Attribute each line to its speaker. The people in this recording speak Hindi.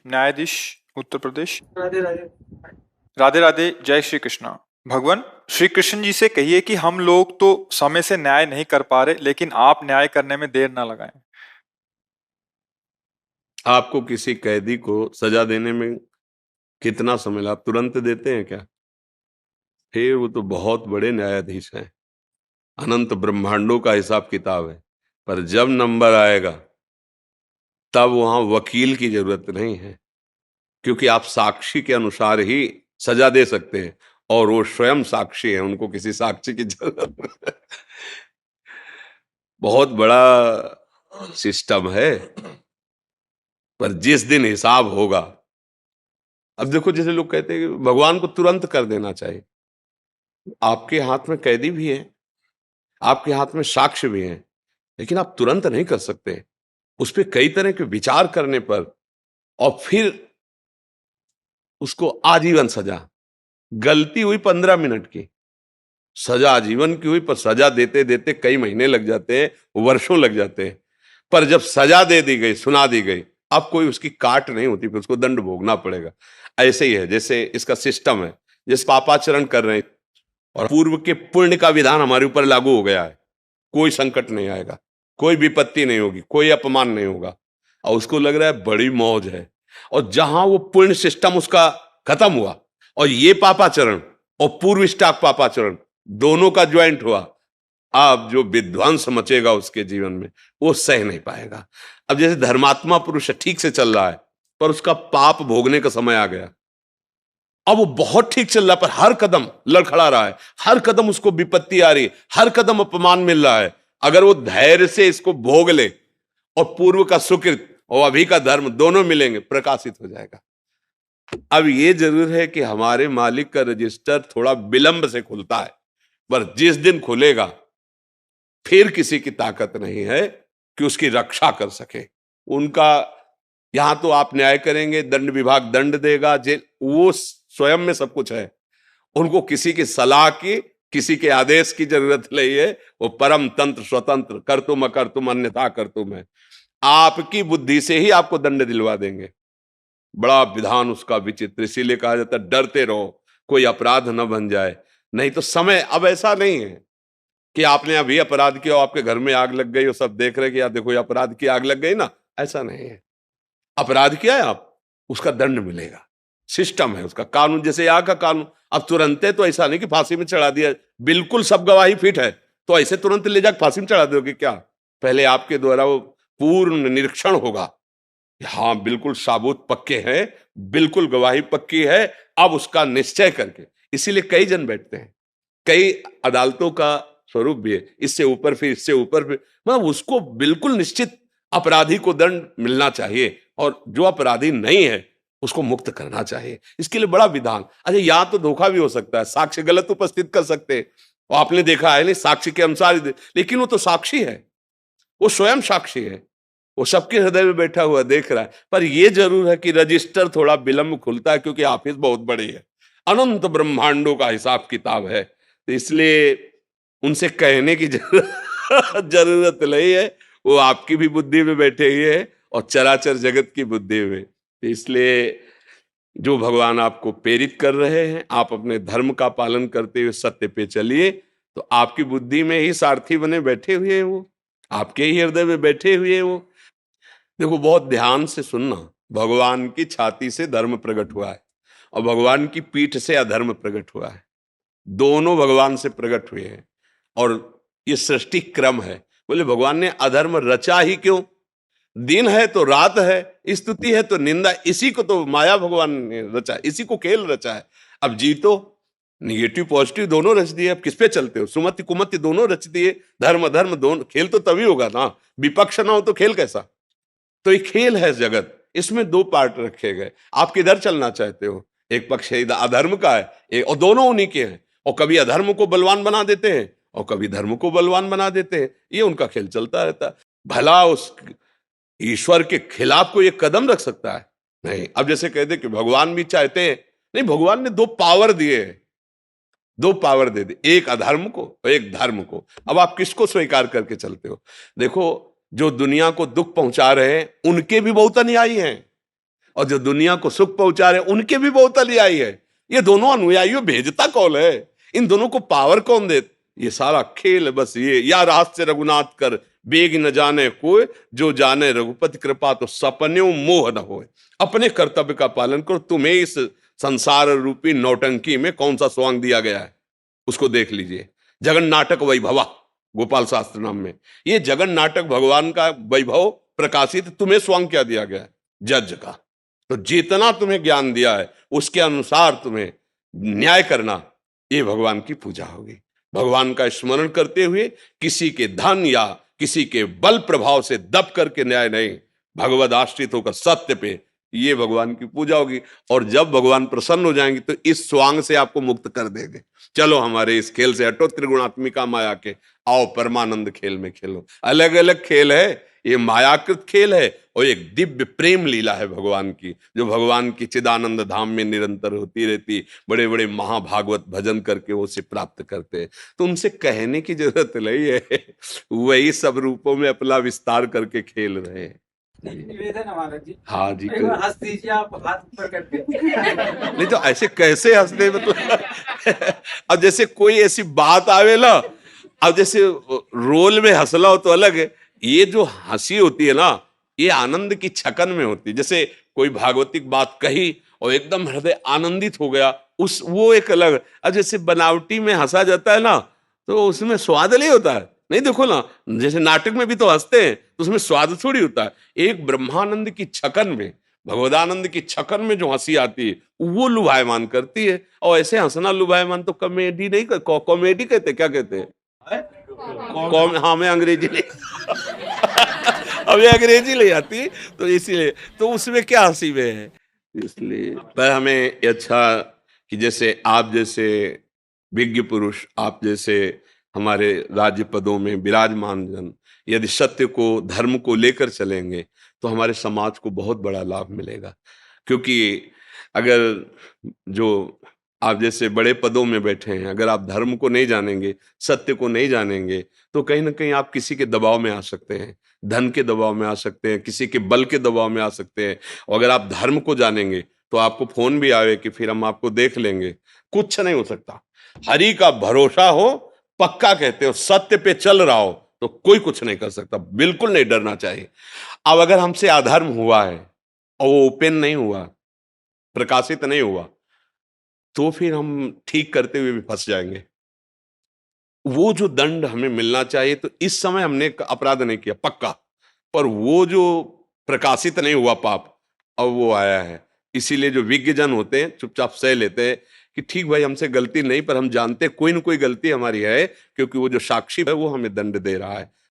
Speaker 1: न्यायाधीश उत्तर प्रदेश।
Speaker 2: राधे राधे।
Speaker 1: राधे राधे, जय श्री कृष्णा। भगवान श्री कृष्ण जी से कहिए कि हम लोग तो समय से न्याय नहीं कर पा रहे, लेकिन आप न्याय करने में देर ना लगाएं।
Speaker 3: आपको किसी कैदी को सजा देने में कितना समय लगा? आप तुरंत देते हैं क्या? फिर वो तो बहुत बड़े न्यायाधीश हैं, अनंत ब्रह्मांडों का हिसाब किताब है। पर जब नंबर आएगा तब वहां वकील की जरूरत नहीं है, क्योंकि आप साक्षी के अनुसार ही सजा दे सकते हैं, और वो स्वयं साक्षी है, उनको किसी साक्षी की जरूरत नहीं। बहुत बड़ा सिस्टम है। पर जिस दिन हिसाब होगा, अब देखो, जैसे लोग कहते हैं कि भगवान को तुरंत कर देना चाहिए। आपके हाथ में कैदी भी है, आपके हाथ में साक्ष्य भी है, लेकिन आप तुरंत नहीं कर सकते। उस पर कई तरह के विचार करने पर, और फिर उसको आजीवन सजा। गलती हुई 15 मिनट की, सजा आजीवन की हुई, पर सजा देते देते कई महीने लग जाते हैं, वर्षों लग जाते हैं। पर जब सजा दे दी गई, सुना दी गई, अब कोई उसकी काट नहीं होती, फिर उसको दंड भोगना पड़ेगा। ऐसे ही है, जैसे इसका सिस्टम है, जिस पापाचरण कर रहे हैं और पूर्व के पुण्य का विधान हमारे ऊपर लागू हो गया है, कोई संकट नहीं आएगा, कोई विपत्ति नहीं होगी, कोई अपमान नहीं होगा, और उसको लग रहा है बड़ी मौज है। और जहां वो पुण्य सिस्टम उसका खत्म हुआ और ये पापाचरण और पूर्व स्टाक पापाचरण दोनों का ज्वाइंट हुआ, अब जो विध्वंस मचेगा उसके जीवन में, वो सह नहीं पाएगा। अब जैसे धर्मात्मा पुरुष ठीक से चल रहा है, पर उसका पाप भोगने का समय आ गया। अब वो बहुत ठीक चल रहा है, पर हर कदम लड़खड़ा रहा है, हर कदम उसको विपत्ति आ रही है, हर कदम अपमान मिल रहा है। अगर वो धैर्य से इसको भोग ले और पूर्व का सुकृत और अभी का धर्म दोनों मिलेंगे, प्रकाशित हो जाएगा। अब ये जरूर है कि हमारे मालिक का रजिस्टर थोड़ा विलंब से खुलता है, पर जिस दिन खुलेगा फिर किसी की ताकत नहीं है कि उसकी रक्षा कर सके। उनका यहां तो आप न्याय करेंगे, दंड विभाग दंड देगा, जेल, वो स्वयं में सब कुछ है। उनको किसी की सलाह की, किसी के आदेश की जरूरत नहीं है। वो परम तंत्र स्वतंत्र, कर तुम अकर तुम अन्यथा कर तुम है। आपकी बुद्धि से ही आपको दंड दिलवा देंगे। बड़ा विधान उसका विचित्र, इसीलिए कहा जाता है डरते रहो कोई अपराध न बन जाए। नहीं तो समय अब ऐसा नहीं है कि आपने अभी अपराध किया और आपके घर में आग लग गई और सब देख रहे कि यार देखो ये अपराध की आग लग गई ना, ऐसा नहीं है। अपराध किया है आप, उसका दंड मिलेगा, सिस्टम है उसका, कानून जैसे यहाँ का कानून। अब तुरंत है तो ऐसा नहीं कि फांसी में चढ़ा दिया, बिल्कुल सब गवाही फिट है तो ऐसे तुरंत ले जाकर फांसी में चढ़ा दोगे क्या? पहले आपके द्वारा वो पूर्ण निरीक्षण होगा, हाँ बिल्कुल साबुत पक्के हैं, बिल्कुल गवाही पक्की है, अब उसका निश्चय करके। इसीलिए कई जन बैठते हैं, कई अदालतों का स्वरूप भी है, इससे ऊपर फिर इससे ऊपर फिर, मतलब उसको बिल्कुल निश्चित अपराधी को दंड मिलना चाहिए, और जो अपराधी नहीं है उसको मुक्त करना चाहिए। इसके लिए बड़ा विधान। अच्छा, यहां तो धोखा भी हो सकता है, साक्ष्य गलत उपस्थित कर सकते हैं, और आपने देखा है नहीं साक्ष्य के अनुसार ही लेकिन वो तो साक्षी है, वो स्वयं साक्षी है, वो सबके हृदय में बैठा हुआ देख रहा है। पर यह जरूर है कि रजिस्टर थोड़ा विलंब खुलता है, क्योंकि ऑफिस बहुत बड़ी है, अनंत ब्रह्मांडों का हिसाब किताब है। तो इसलिए उनसे कहने की जरूरत नहीं है, वो आपकी भी बुद्धि में बैठे हुए हैं और चराचर जगत की बुद्धि में। तो इसलिए जो भगवान आपको प्रेरित कर रहे हैं, आप अपने धर्म का पालन करते हुए सत्य पे चलिए, तो आपकी बुद्धि में ही सारथी बने बैठे हुए हैं, वो आपके ही हृदय में बैठे हुए हैं। वो देखो, बहुत ध्यान से सुनना, भगवान की छाती से धर्म प्रकट हुआ है और भगवान की पीठ से अधर्म प्रकट हुआ है, दोनों भगवान से प्रकट हुए हैं। और ये सृष्टि क्रम है। बोले भगवान ने अधर्म रचा ही क्यों? दिन है तो रात है, स्तुति है तो निंदा, इसी को तो माया भगवान ने रचा, इसी को खेल रचा है। अब जीतो, निगेटिव पॉजिटिव दोनों रच दिए, अब किस पे चलते हो? सुमति कुमति दोनों रच दिए, धर्म अधर्म दोनों। खेल तो तभी होगा ना, विपक्ष ना हो तो खेल कैसा? तो ये खेल है जगत, इसमें दो पार्ट रखे गए। आप किधर चलना चाहते हो? एक पक्ष अधर्म का है, और दोनों उन्हीं के हैं, और कभी अधर्म को बलवान बना देते हैं और कभी धर्म को बलवान बना देते हैं। ये उनका खेल चलता रहता है। भला उस ईश्वर के खिलाफ कोई एक कदम रख सकता है? नहीं। अब जैसे कहते कि भगवान भी चाहते हैं, नहीं, भगवान ने दो पावर दिए, दो पावर दे दी, एक अधर्म को और एक धर्म को। अब आप किसको स्वीकार करके चलते हो? देखो, जो दुनिया को दुख पहुंचा रहे हैं उनके भी बहुत अनुयायी हैं, और जो दुनिया को सुख पहुंचा रहे उनके भी बहुत अनुयायी है। ये दोनों अनुयायियों भेजता कौन है? इन दोनों को पावर कौन दे? ये सारा खेल बस ये, या रहस्य रघुनाथ कर बेग न जाने कोई, जो जाने रघुपति कृपा तो सपने मोह न होए। अपने कर्तव्य का पालन करो। तुम्हें इस संसार रूपी नौटंकी में कौन सा स्वांग दिया गया है उसको देख लीजिए। जगन नाटक वैभवा, गोपाल शास्त्र नाम में ये जगन नाटक भगवान का वैभव प्रकाशित, तुम्हें स्वांग क्या दिया गया है? जज का। तो जितना तुम्हें ज्ञान दिया है उसके अनुसार तुम्हें न्याय करना, ये भगवान की पूजा होगी। भगवान का स्मरण करते हुए किसी के धन या किसी के बल प्रभाव से दब करके न्याय नहीं, भगवद आश्रित होकर सत्य पे, ये भगवान की पूजा होगी। और जब भगवान प्रसन्न हो जाएंगे तो इस स्वांग से आपको मुक्त कर देंगे। चलो हमारे इस खेल से हटो, त्रिगुणात्मिका माया के, आओ परमानंद खेल में खेलो। अलग अलग खेल है, ये मायाकृत खेल है और एक दिव्य प्रेम लीला है भगवान की, जो भगवान की चिदानंद धाम में निरंतर होती रहती। बड़े बड़े महाभागवत भजन करके वो उसे प्राप्त करते हैं। तो उनसे कहने की जरूरत नहीं है, वही सब रूपों में अपना विस्तार करके खेल रहे हैं।
Speaker 2: निवेदन है महाराज जी,
Speaker 3: हाँ जी,
Speaker 2: एक बार हंस दीजिए आप, हाथ ऊपर करके।
Speaker 3: नहीं तो ऐसे कैसे हंसने में तो अब जैसे कोई ऐसी बात आवे ना, अब जैसे रोल में हंसला हो तो अलग है, ये जो हंसी होती है ना, ये आनंद की छकन में होती है। जैसे कोई भागवतिक बात कही और एकदम हृदय आनंदित हो गया, उस वो एक अलग। अब जैसे बनावटी में हंसा जाता है ना, तो उसमें स्वाद नहीं होता है। नहीं देखो ना, जैसे नाटक में भी तो हंसते हैं तो उसमें स्वाद थोड़ी होता है। एक ब्रह्मानंद की छकन में, भगवदानंद की छकन में जो हंसी आती है वो लुभायमान करती है। और ऐसे हंसना लुभायमान तो कॉमेडी नहीं, कॉमेडी कहते, क्या कहते हैं? हाँ, मैं अंग्रेजी नहीं अभी अंग्रेजी ले आती, तो इसीलिए तो उसमें क्या हंसी में है। इसलिए पर हमें अच्छा कि जैसे आप जैसे विज्ञ पुरुष, आप जैसे हमारे राज्य पदों में विराजमान जन यदि सत्य को, धर्म को लेकर चलेंगे तो हमारे समाज को बहुत बड़ा लाभ मिलेगा। क्योंकि अगर जो आप जैसे बड़े पदों में बैठे हैं, अगर आप धर्म को नहीं जानेंगे, सत्य को नहीं जानेंगे, तो कहीं ना कहीं आप किसी के दबाव में आ सकते हैं, धन के दबाव में आ सकते हैं, किसी के बल के दबाव में आ सकते हैं। और अगर आप धर्म को जानेंगे तो आपको फोन भी आवे कि फिर हम आपको देख लेंगे, कुछ नहीं हो सकता। हरि का भरोसा हो, पक्का कहते हो, सत्य पे चल रहा हो तो कोई कुछ नहीं कर सकता। बिल्कुल नहीं डरना चाहिए। अब अगर हमसे अधर्म हुआ है और वो ओपन नहीं हुआ, प्रकाशित नहीं हुआ, तो फिर हम ठीक करते हुए भी फंस जाएंगे। वो जो दंड हमें मिलना चाहिए, तो इस समय हमने अपराध नहीं किया पक्का, पर वो जो प्रकाशित नहीं हुआ पाप, अब वो आया है। इसीलिए जो विज्ञ जन होते हैं चुपचाप सह लेते हैं कि ठीक भाई, हमसे गलती नहीं, पर हम जानते कोई ना कोई गलती हमारी है, क्योंकि वो जो साक्षी है वो हमें दंड दे रहा है।